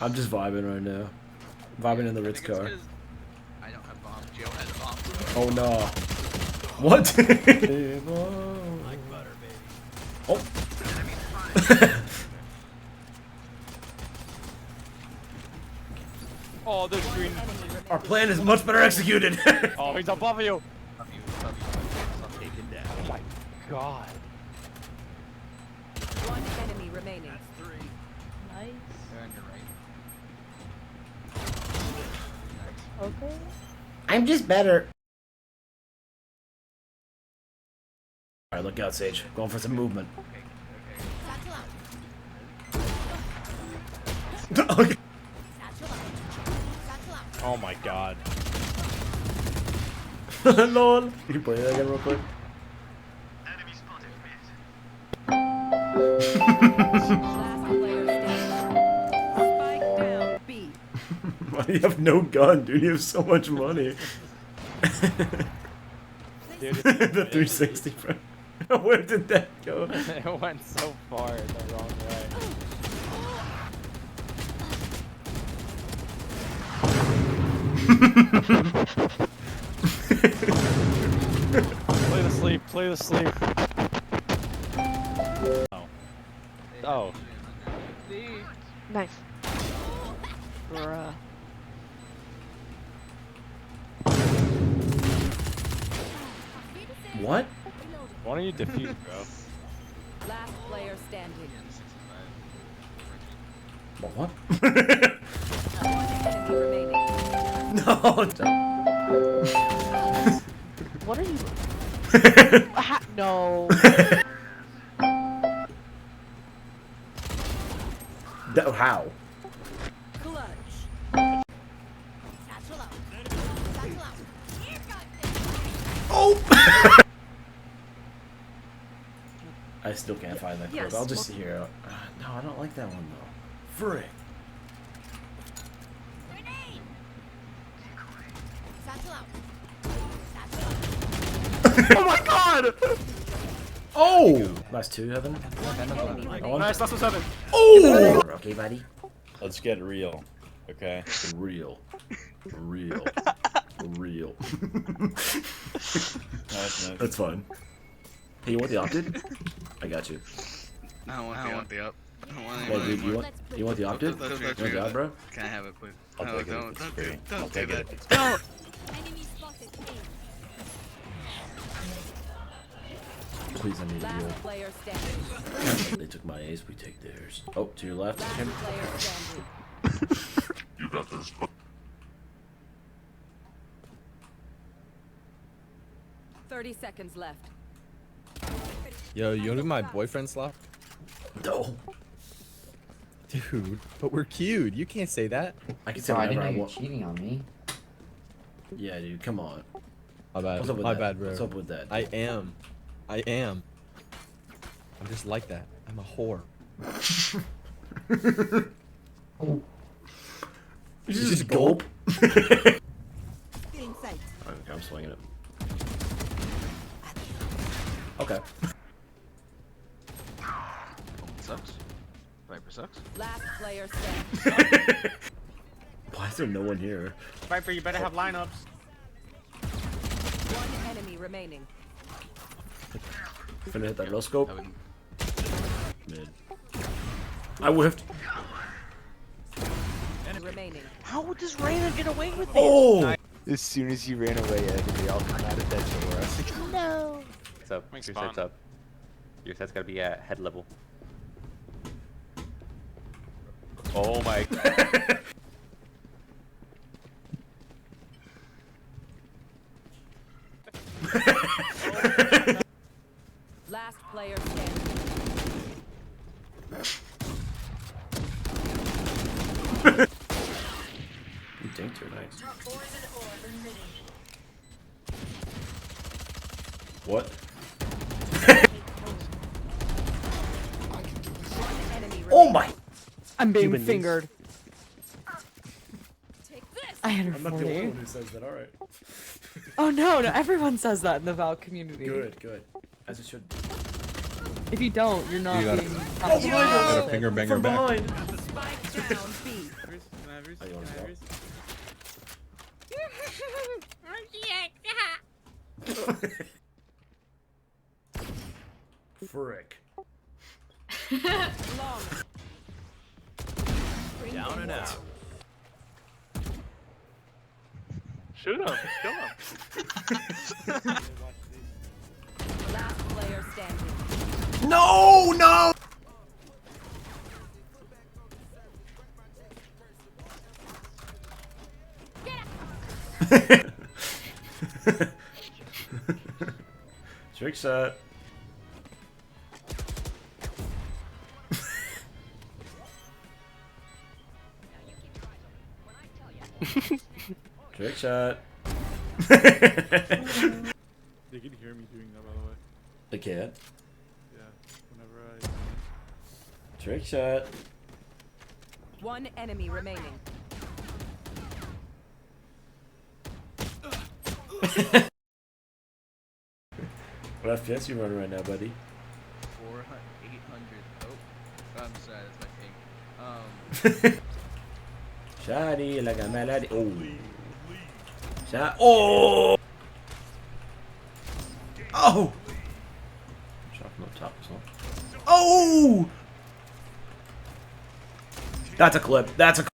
I'm just vibing right now. Vibing in the Ritz car. I don't have bombs. Joe has bombs. Oh no. What? Like butter, baby. Oh. Oh, there's green. Our plan is much better executed. Oh, he's above you. Love you. Take it down. Oh my god. One enemy remaining. That's 3. Nice. They're on your right. Okay. I'm just better. Alright, look out, Sage. Going for some movement. Okay. Oh my god. Lol. Can you play that again real quick? Last player standing. Spike down B. Why do you have no gun, dude? You have so much money. Dude, The 360 front. Where did that go? it went so far the wrong way. Play the sleep, play the sleep. Oh. Oh. Nice. Bruh. What? Why don't you defuse, bro? Last player standing. What? One enemy remaining. No. What are you? No. How? Clutch. Oh! I still can't find that clip. Yes, I'll just hear. No, I don't like that one though. Frick. Oh my god! Oh! Last two, Evan. Nice, last 7. Oh! Okay, buddy. Let's get real, okay? Real. Real. Real. Nice, nice. That's fine. Hey, you want the opted? I got you. I don't want the up. I don't want Well, any dude, more. you want the opted? Let's You want the op, bro? Can I have it, please? I'll No, take it if don't it's do free. I'll don't do take it that. if it's Don't! Please, I need a heal. Last player standing. They took my ace, we take theirs. Oh, to your left. Last player standing. You got this. 30 seconds left. Yo, you wanna be my boyfriend, Slop? No. Dude, but we're cute. You can't say that. I can say Oh, I didn't whatever know I you were want. cheating on me. Yeah, dude, come on. My bad. What's up with My that? bad, bro. What's up with that? I am. I am. I'm just like that. I'm a whore. You just gulp. Inside. Okay, I'm swinging it. Okay. Sucks. Viper sucks. Last player standing. Why is there no one here? Viper, you better have lineups. One enemy remaining. Finna hit that no scope. I wouldn't. Mid. I whiffed. Remaining. How does Reyna get away with it? Oh! As soon as you ran away, Ed, we all come out of that door. I was like, no. What's up? Thanks, Your Spawn. set's up. Your set's gotta be at head level. Oh my. Last player standing. You dinked her, nice. What? Enemy Oh remaining. my! I'm being Human fingered. Take this. I had her I'm not the only 40. one who says that, alright. Oh no, no, everyone says that in the Val community. Good, good. As it should. If you don't, you're not You gotta- being. Oh, Got a finger banger From back. behind! Spike down B. Frick. Long. Down and out. Shoot him. Kill him. Last player standing. No, no. Trick shot. Trick shot. They can hear me doing that, by the way. I can't. Yeah, whenever I. Trick shot. One enemy remaining. What FPS you running right now, buddy? 400, 800. Oh, I'm sorry, that's my ping. Shotty like a melody. Oh. Shot. Oh. Oh. Shot from the top as well. Oh. That's a clip. That's a.